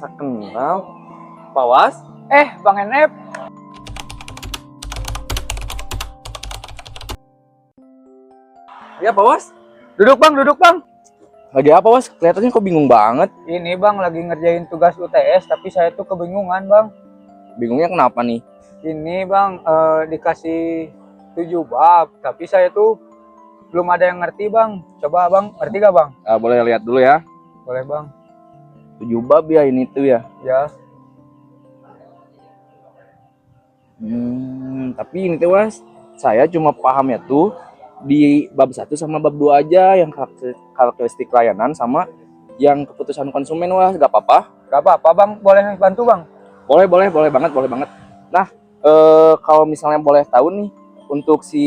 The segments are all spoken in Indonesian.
merasa kenal. Pawas? Bang Enep. Ya, Pawas. Duduk bang. Lagi apa, Was? Kelihatannya kok bingung banget. Ini bang lagi ngerjain tugas UTS, tapi saya tuh kebingungan bang. Bingungnya kenapa nih? Ini bang dikasih 7 bab, tapi saya tuh belum ada yang ngerti bang. Coba bang, ngerti gak bang? Boleh lihat dulu ya. Boleh bang. 7 bab ya ini tuh ya. Ya. Tapi ini tuh, Was, saya cuma pahamnya tuh di bab 1 sama bab 2 aja yang karakteristik layanan sama yang keputusan konsumen, Was. Gak apa-apa? Gak apa-apa bang, boleh bantu bang? Boleh banget. Nah, kalau misalnya boleh tahu nih, untuk si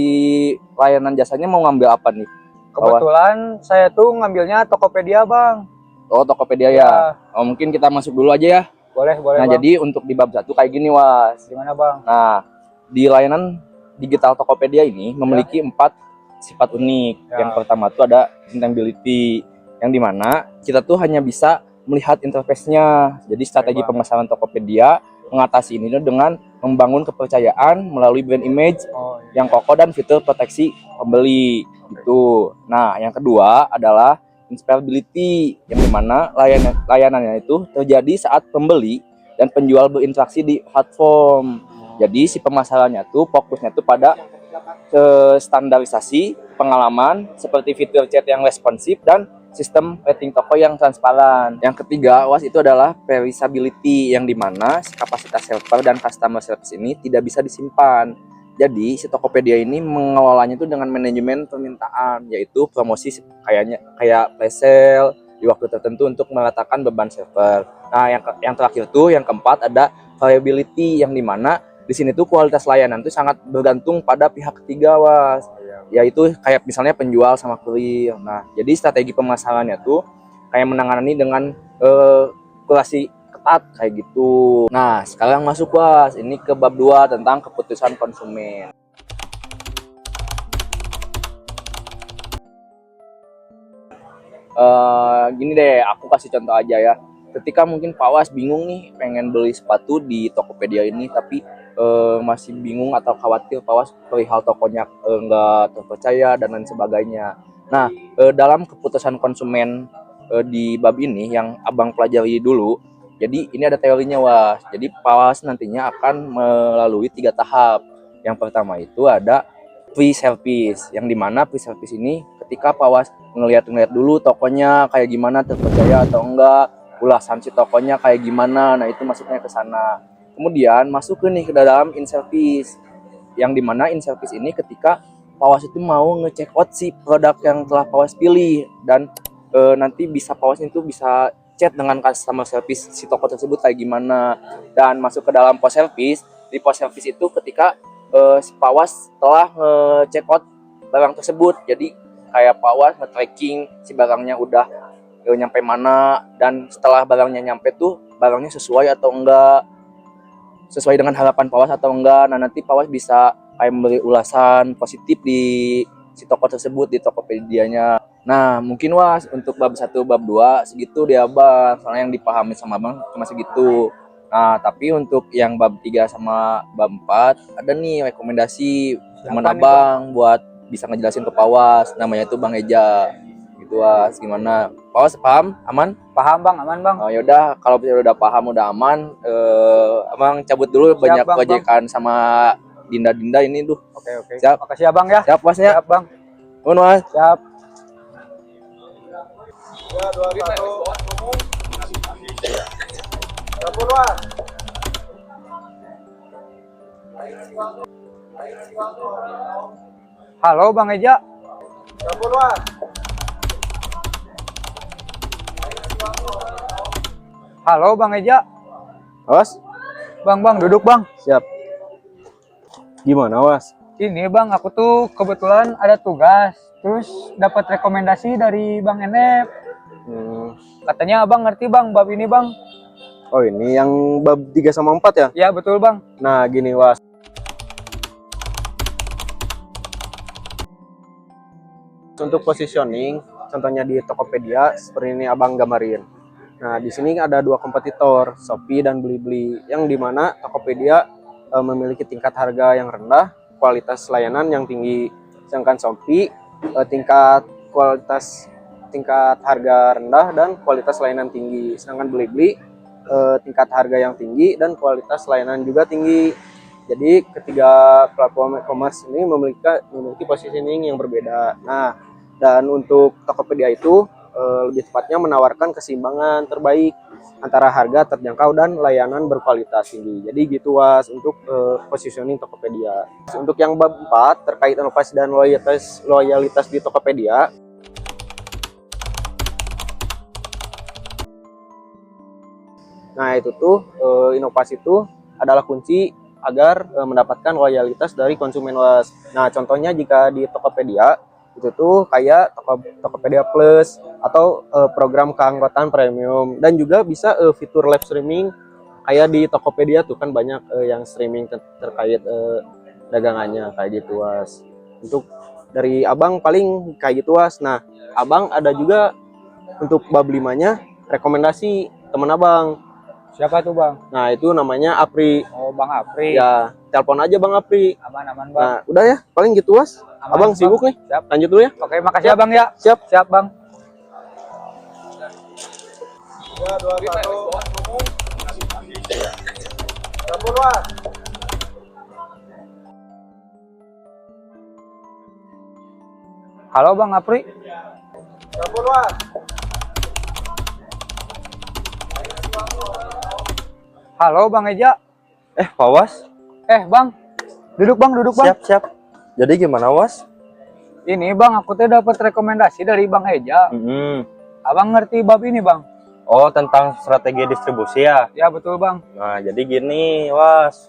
layanan jasanya mau ngambil apa nih? Kebetulan saya tuh ngambilnya Tokopedia bang. Oh, Tokopedia ya. Oh, mungkin kita masuk dulu aja ya. Boleh Nah, bang. jadi untuk di bab 1 kayak gini, Was. Gimana bang? Nah, di layanan digital Tokopedia ini memiliki 4 sifat unik. Ya. Yang pertama tuh ada intentability, yang dimana kita tuh hanya bisa melihat interface-nya. Jadi strategi pemasaran Tokopedia mengatasi ini dengan membangun kepercayaan melalui brand image yang kokoh dan fitur proteksi pembeli. Gitu. Nah, yang kedua adalah inspirability, yang dimana layanannya itu terjadi saat pembeli dan penjual berinteraksi di platform. Jadi si pemasarannya tuh fokusnya tuh pada standarisasi pengalaman seperti fitur chat yang responsif dan sistem rating toko yang transparan. Yang ketiga, Was, itu adalah perishability, yang dimana kapasitas server dan customer service ini tidak bisa disimpan. Jadi si Tokopedia ini mengelolanya itu dengan manajemen permintaan, yaitu promosi kayak flash sale di waktu tertentu untuk meratakan beban server. Nah, yang terakhir tuh, yang keempat, ada variability, yang dimana di sini tuh kualitas layanan tuh sangat bergantung pada pihak ketiga, Was. Yaitu kayak misalnya penjual sama kurir. Nah, jadi strategi pemasarannya tuh kayak menangani dengan kurasi ketat kayak gitu. Nah, sekarang masuk, Was, ini ke bab 2 tentang keputusan konsumen. Gini deh, aku kasih contoh aja ya. Ketika mungkin Pak Was bingung nih pengen beli sepatu di Tokopedia ini, tapi masih bingung atau khawatir Pak Was perihal tokonya nggak terpercaya dan lain sebagainya. Nah, dalam keputusan konsumen di bab ini yang abang pelajari dulu, jadi ini ada teorinya, Was. Jadi Pak Was nantinya akan melalui 3 tahap. Yang pertama itu ada pre-service, yang dimana pre-service ini ketika Pak Was ngeliat dulu tokonya kayak gimana, terpercaya atau enggak, ulasan si tokonya kayak gimana, nah itu masuknya ke sana. Kemudian masuk ke dalam in-service, yang dimana in-service ini ketika Pak Was itu mau ngecek out si produk yang telah Pak Was pilih, dan nanti Pak Was itu bisa chat dengan customer service si toko tersebut kayak gimana. Dan masuk ke dalam post-service. Di post-service itu ketika si Pak Was telah ngecek out barang tersebut, jadi kayak Pak Was nge-tracking si barangnya udah nyampe mana, dan setelah barangnya nyampe tuh barangnya sesuai atau enggak, sesuai dengan harapan Pak Was atau enggak. Nah, nanti Pak Was bisa kayak memberi ulasan positif di si toko tersebut, di Tokopedia-nya. Nah, mungkin Was untuk bab 1 bab 2 segitu dia, Bang. Soalnya yang dipahami sama Bang cuma segitu. Nah, tapi untuk yang bab 3 sama bab 4 ada nih rekomendasi teman Abang buat bisa ngejelasin ke Pak Was. Namanya itu Bang Eja. Gitu, Was. Gimana? Pak Was paham? Aman? Paham bang, aman bang. Oh, yaudah, kalau udah paham, udah aman, Abang cabut dulu. Siap, banyak proyekan sama Dinda ini tuh. Oke. Siap. Makasih abang ya. Siap, Wasnya. Siap bang. Was. Siap. Halo Bang Eja. Halo Bang Eja. Was. Bang, duduk bang. Siap. Gimana, Was? Ini bang, aku tuh kebetulan ada tugas, terus dapat rekomendasi dari Bang Enep. Katanya abang ngerti bang bab ini bang. Oh, ini yang bab 3 sama 4 ya? Ya betul bang. Nah, gini, Was. Untuk positioning, contohnya di Tokopedia, seperti ini abang gambarin. Nah, di sini ada dua kompetitor, Shopee dan Blibli, yang dimana Tokopedia memiliki tingkat harga yang rendah, kualitas layanan yang tinggi. Sedangkan Shopee tingkat harga rendah dan kualitas layanan tinggi. Sedangkan Blibli tingkat harga yang tinggi dan kualitas layanan juga tinggi. Jadi ketiga platform e-commerce ini memiliki positioning yang berbeda. Nah, dan untuk Tokopedia itu lebih tepatnya menawarkan keseimbangan terbaik antara harga terjangkau dan layanan berkualitas tinggi. Jadi gitu Was untuk positioning Tokopedia. Untuk yang bab 4 terkait inovasi dan loyalitas di Tokopedia. Nah, itu tuh inovasi itu adalah kunci agar mendapatkan loyalitas dari konsumen Was. Nah, contohnya jika di Tokopedia itu tuh kayak Tokopedia Plus atau program keanggotaan premium, dan juga bisa fitur live streaming kayak di Tokopedia tuh kan banyak yang streaming terkait dagangannya kayak gitu Was. Untuk dari Abang paling kayak gitu Was. Nah, Abang ada juga untuk bab 5-nya rekomendasi teman Abang. Siapa tuh Bang? Nah, itu namanya Apri. Oh Bang Apri. Ya, telepon aja Bang Apri. Aman Bang. Nah, udah ya, paling gitu Was. Aman, Abang Bang. sibuk nih. Siap. Lanjut dulu ya. Oke, makasih ya Bang ya. Siap Bang. Halo Bang Apri. Halo Bang Eja. Pak Was, Bang. Duduk Bang. siap. Jadi gimana Was? Ini Bang, aku tuh dapat rekomendasi dari Bang Eja. Abang ngerti bab ini Bang? Oh, tentang strategi distribusi ya? Ya betul Bang. Nah, jadi gini Was.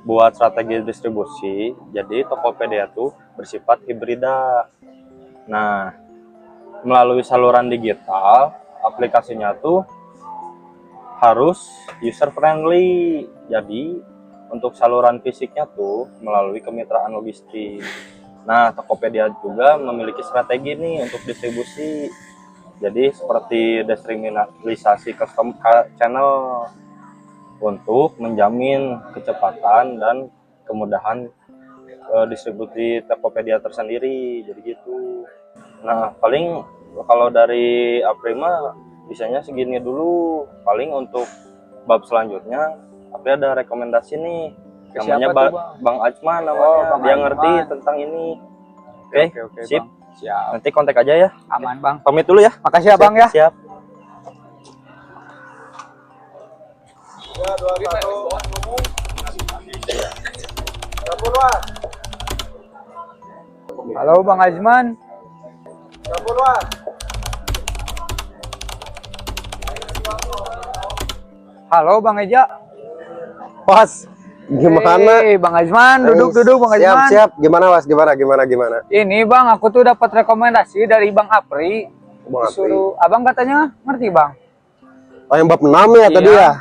Buat strategi distribusi, jadi Tokopedia tuh bersifat hibrida. Nah, melalui saluran digital, aplikasinya tuh harus user friendly. Jadi untuk saluran fisiknya tuh melalui kemitraan logistik. Nah, Tokopedia juga memiliki strategi nih untuk distribusi. Jadi seperti destriminalisasi custom channel untuk menjamin kecepatan dan kemudahan distribusi Tokopedia tersendiri. Jadi gitu. Nah, paling kalau dari Aprima bisanya segini dulu. Paling untuk bab selanjutnya Apri ada rekomendasi nih. Namanya Bang Ajman namanya. Bang Dia Ajman. ngerti tentang ini. Oke, sip. Bang. Siap. Nanti kontak aja ya. Aman Bang. Pamit dulu ya. Makasih ya Bang ya. Siap. Halo Bang Ajman. Halo Bang Eja. Was, gimana? Bang Ajman, duduk Bang Ajman. Siap. Gimana Was? Gimana? Ini Bang, aku tuh dapat rekomendasi dari Bang Apri. Bang Apri. Disuruh, Abang katanya ngerti Bang. Oh, yang bab 6 ya tadi Iya. ya?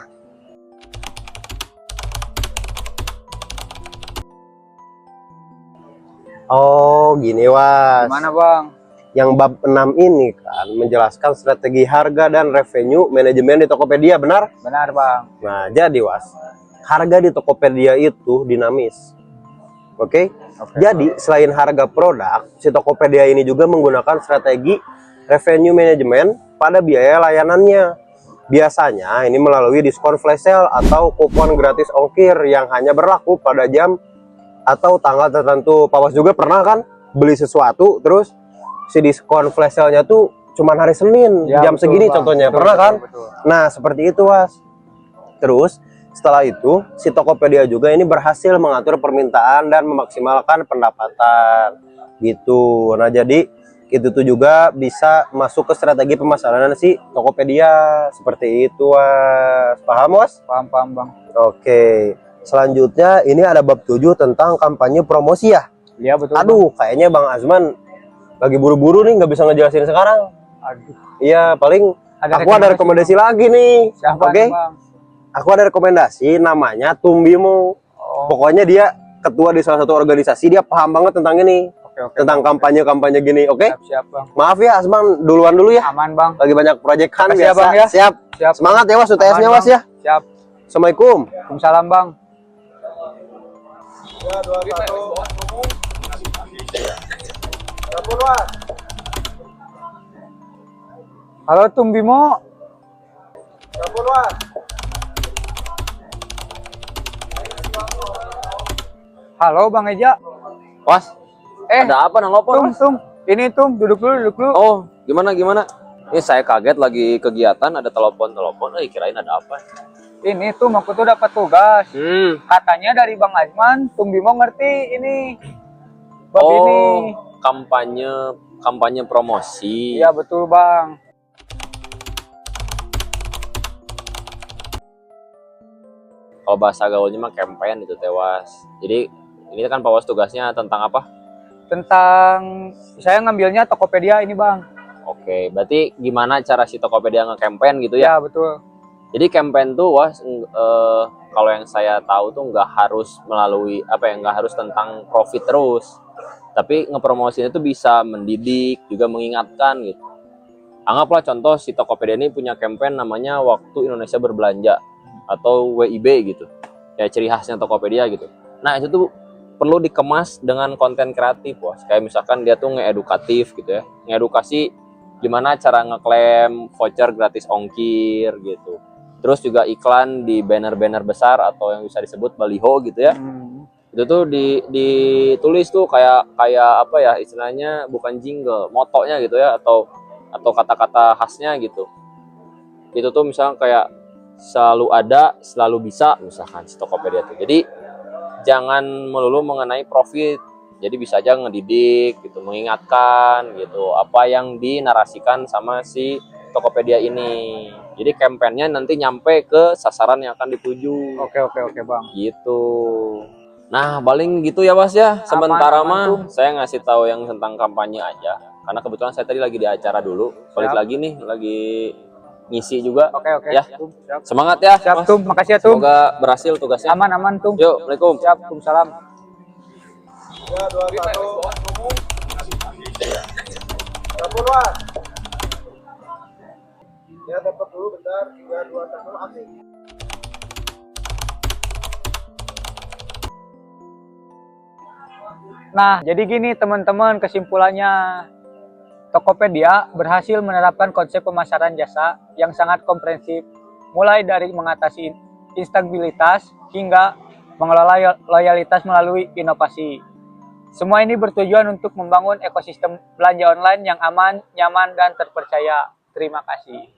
Oh, gini Was. Gimana Bang? Yang bab 6 ini kan menjelaskan strategi harga dan revenue manajemen di Tokopedia, benar? Benar Bang. Nah, jadi Was, harga di Tokopedia itu dinamis. Oke? Jadi, selain harga produk, si Tokopedia ini juga menggunakan strategi revenue management pada biaya layanannya. Biasanya ini melalui diskon flash sale atau kupon gratis ongkir yang hanya berlaku pada jam atau tanggal tertentu. Pak Was juga pernah kan beli sesuatu terus si diskon flash sale-nya tuh cuman hari Senin Ya, jam betul, segini Bang. contohnya. Betul, Pernah kan? betul. Nah, seperti itu Was. Terus setelah itu si Tokopedia juga ini berhasil mengatur permintaan dan memaksimalkan pendapatan gitu. Nah, jadi itu tuh juga bisa masuk ke strategi pemasaran si Tokopedia seperti itu Was. Paham Was? Paham Bang. Oke. Selanjutnya ini ada bab 7 tentang kampanye promosi ya. Iya betul. Aduh, kayaknya Bang Azman lagi buru-buru nih, nggak bisa ngejelasin sekarang. Aduh. Iya, paling aku ada rekomendasi lagi nih. Siapa Oke. nih, Bang? Aku ada rekomendasi namanya Tumbimo. Oh, Pokoknya dia ketua di salah satu organisasi, dia paham banget tentang ini. oke. tentang kampanye-kampanye gini. Oke? Siap, Bang. Maaf ya, Asbang duluan dulu ya. Aman, Bang. Lagi banyak proyekan Makasih ya, biasa. Bang, ya. Siap. Siap. Semangat ya Was UTS-nya Aman, Was Bang. ya. Siap. Assalamualaikum. Waalaikumsalam, Bang. Halo, Tung Bimo. Halo, Bang Eja. Was, Eh, ada apa nelpon? Tung, Was? Tung. Ini Tung, duduk dulu. Oh, gimana? Ini saya kaget lagi kegiatan ada telepon, kirain ada apa. Ini Tung, aku tuh dapat tugas. Hmm. Katanya dari Bang Azman, Tung Bimo ngerti ini. Bab Oh, ini. kampanye promosi. Iya, betul, Bang. Kalau bahasa gaulnya mah campaign itu tewas. Jadi ini kan Pak Was tugasnya tentang apa? Tentang saya ngambilnya Tokopedia ini, Bang. Oke, berarti gimana cara si Tokopedia nge-campaign gitu ya? Ya, betul. Jadi campaign tuh Was kalau yang saya tahu tuh nggak harus melalui nggak harus tentang profit terus. Tapi ngepromosinya itu bisa mendidik, juga mengingatkan gitu. Anggaplah contoh si Tokopedia ini punya campaign namanya Waktu Indonesia Berbelanja atau WIB gitu. Ya ciri khasnya Tokopedia gitu. Nah, itu tuh perlu dikemas dengan konten kreatif, Was. Kayak misalkan dia tuh ngeedukatif gitu ya. Ngedukasi gimana cara ngeklaim voucher gratis ongkir gitu. Terus juga iklan di banner-banner besar atau yang bisa disebut baliho gitu ya. Itu tuh ditulis tuh kayak apa ya istilahnya, bukan jingle, motonya gitu ya, atau kata-kata khasnya gitu. Itu tuh misalnya kayak selalu ada, selalu bisa, misalkan si Tokopedia tuh. Jadi jangan melulu mengenai profit. Jadi bisa aja ngedidik gitu, mengingatkan gitu apa yang dinarasikan sama si Tokopedia ini. Jadi kampanyenya nanti nyampe ke sasaran yang akan dituju. Oke, Bang. Gitu. Nah, paling gitu ya, Was ya. Sementara aman, mah Tung. saya ngasih tahu yang tentang kampanye aja. Karena kebetulan saya tadi lagi di acara dulu. Balik Siap. lagi nih, lagi ngisi juga. Oke. Ya. Tung, siap. Semangat ya, Siap, Mas. Tung. Makasih ya, Tung. Semoga berhasil tugasnya. Aman, Tung. Yuk, Assalamualaikum. Siap, Tung. Salam. Nah, jadi gini teman-teman, kesimpulannya Tokopedia berhasil menerapkan konsep pemasaran jasa yang sangat komprehensif, mulai dari mengatasi instabilitas hingga mengelola loyalitas melalui inovasi. Semua ini bertujuan untuk membangun ekosistem belanja online yang aman, nyaman, dan terpercaya. Terima kasih.